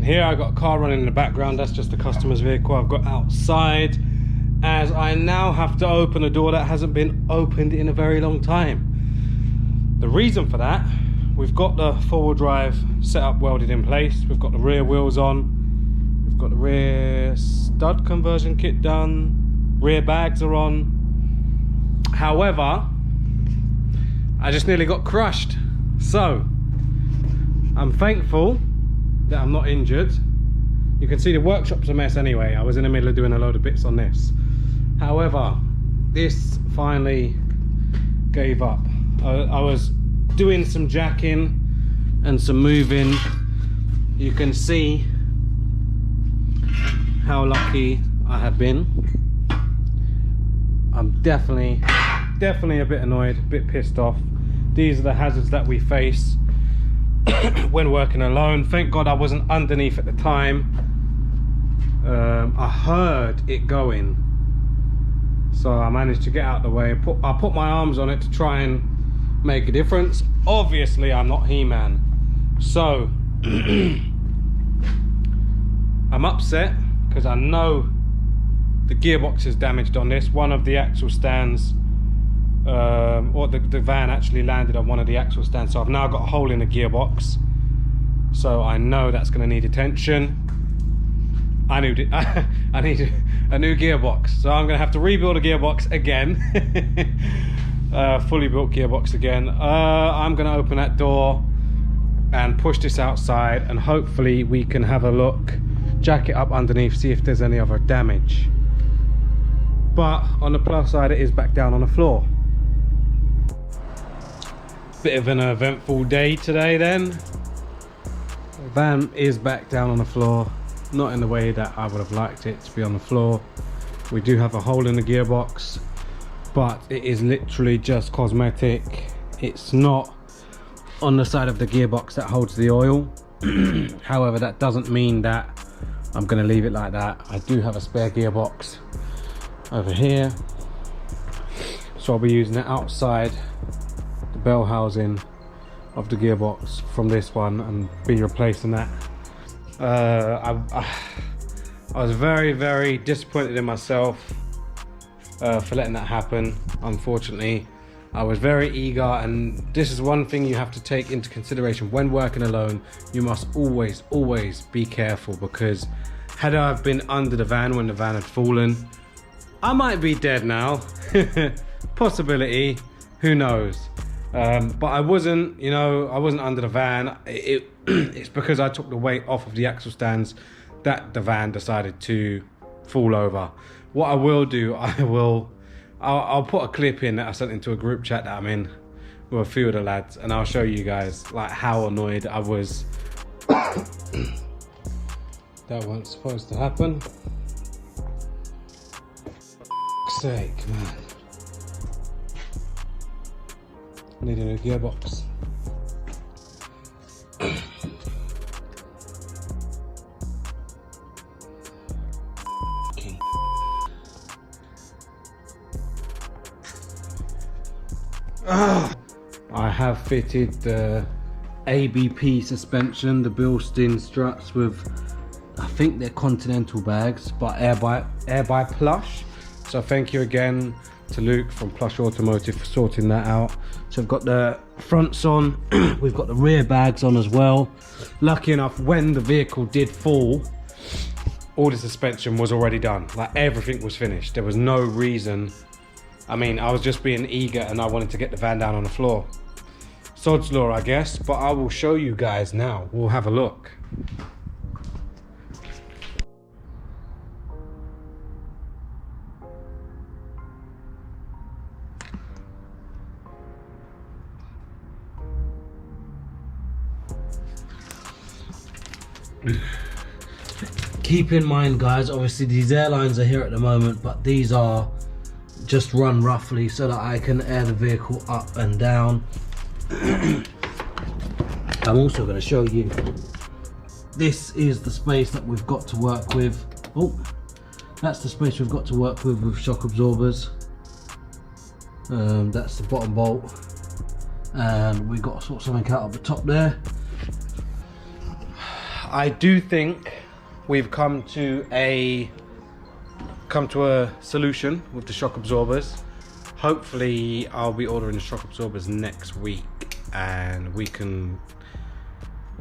can hear I got a car running in the background. That's just the customer's vehicle I've got outside, as I now have to open a door that hasn't been opened in a very long time. The reason for that, we've got the four-wheel drive setup welded in place, we've got the rear wheels on, we've got the rear stud conversion kit done, rear bags are on. However, I just nearly got crushed. So I'm thankful that I'm not injured. You can see the workshop's a mess anyway. I was in the middle of doing a load of bits on this. However, this finally gave up. I was doing some jacking and some moving. You can see how lucky I have been. I'm definitely a bit annoyed, a bit pissed off. These are the hazards that we face when working alone. Thank God I wasn't underneath at the time. I heard it going, so I managed to get out of the way. I put my arms on it to try and make a difference. Obviously I'm not He-Man, so I'm upset because I know the gearbox is damaged on this. One of the axle stands, or the van actually landed on one of the axle stands, so I've now got a hole in the gearbox, so I know that's going to need attention. I need a new gearbox, so I'm going to have to rebuild a gearbox again. Fully built gearbox again. I'm going to open that door and push this outside, and hopefully we can have a look, jack it up underneath, see if there's any other damage. But on the plus side, it is back down on the floor. Bit of an eventful day today then. The van is back down on the floor, not in the way that I would have liked it to be on the floor. We do have a hole in the gearbox, but it is literally just cosmetic. It's not on the side of the gearbox that holds the oil. However, that doesn't mean that I'm going to leave it like that. I do have a spare gearbox over here, so I'll be using it outside the bell housing of the gearbox from this one and be replacing that. I was very disappointed in myself for letting that happen. Unfortunately, I was very eager, and this is one thing you have to take into consideration when working alone. You must always be careful, because had I been under the van when the van had fallen, I might be dead now. Possibility, who knows. But I wasn't, you know, I wasn't under the van. It's because I took the weight off of the axle stands that the van decided to fall over. What I will do, I'll put a clip in that I sent into a group chat that I'm in with a few of the lads, and I'll show you guys like how annoyed I was. That wasn't supposed to happen. Sake, man. I need a new gearbox. I have fitted the ABP suspension, the Bilstein struts with, I think they're Continental bags, but air by Plush. So thank you again to Luke from Plush Automotive for sorting that out. So I've got the fronts on, we've got the rear bags on as well. Lucky enough, when the vehicle did fall, all the suspension was already done. Like, everything was finished. There was no reason. I mean, I was just being eager and I wanted to get the van down on the floor. Sod's law, I guess, but I will show you guys now. We'll have a look. Keep in mind, guys, obviously these airlines are here at the moment, but these are just run roughly so that I can air the vehicle up and down. I'm also going to show you, this is the space that we've got to work with. Oh, that's the space we've got to work with shock absorbers. That's the bottom bolt, and we've got to sort something out at the top there. I do think we've come to a solution with the shock absorbers. Hopefully I'll be ordering the shock absorbers next week and we can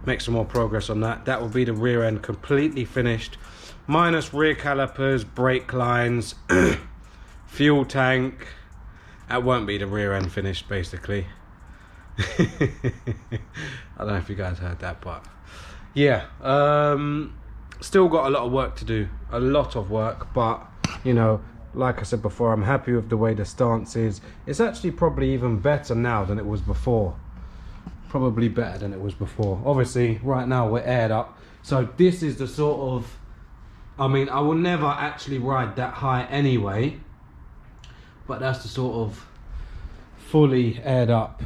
make some more progress on that. That will be the rear end completely finished, minus rear calipers, brake lines, fuel tank. That won't be the rear end finished, basically. I don't know if you guys heard that, but yeah, still got a lot of work to do, a lot of work, but you know, like I said before, I'm happy with the way the stance is. It's actually probably even better now than it was before. Probably better than it was before. Obviously right now we're aired up, so this is the sort of, I mean, I will never actually ride that high anyway, but that's the sort of fully aired up.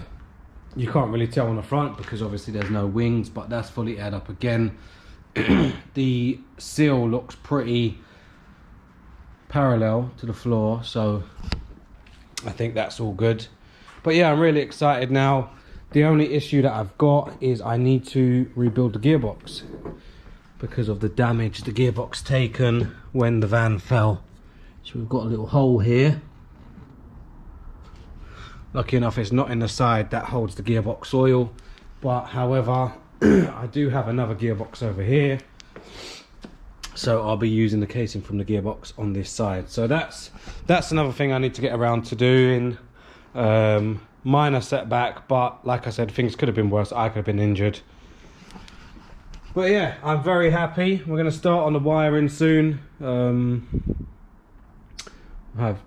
You can't really tell on the front because obviously there's no wings, but that's fully aired up again. The seal looks pretty parallel to the floor, so I think that's all good. But yeah, I'm really excited now. The only issue that I've got is I need to rebuild the gearbox because of the damage the gearbox taken when the van fell. So we've got a little hole here. Lucky enough it's not in the side that holds the gearbox oil, but however I do have another gearbox over here, so I'll be using the casing from the gearbox on this side. So that's another thing I need to get around to doing. Minor setback, but like I said, things could have been worse. I could have been injured, but yeah, I'm very happy. We're going to start on the wiring soon. I have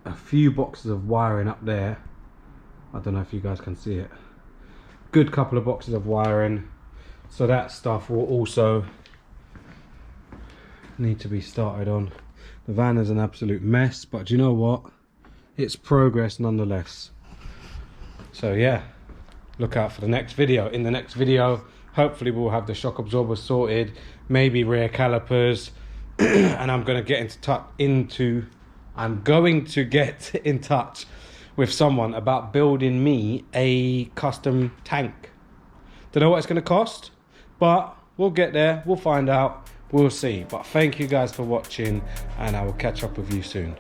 a few boxes of wiring up there. I don't know if you guys can see it. Good couple of boxes of wiring, so that stuff will also need to be started on. The van is an absolute mess, but you know what, it's progress nonetheless. So yeah, look out for the next video. In the next video, hopefully we'll have the shock absorbers sorted, maybe rear calipers, and I'm going to get in touch with someone about building me a custom tank. Don't know what it's going to cost, but we'll get there, we'll find out, we'll see. But thank you guys for watching, and I will catch up with you soon.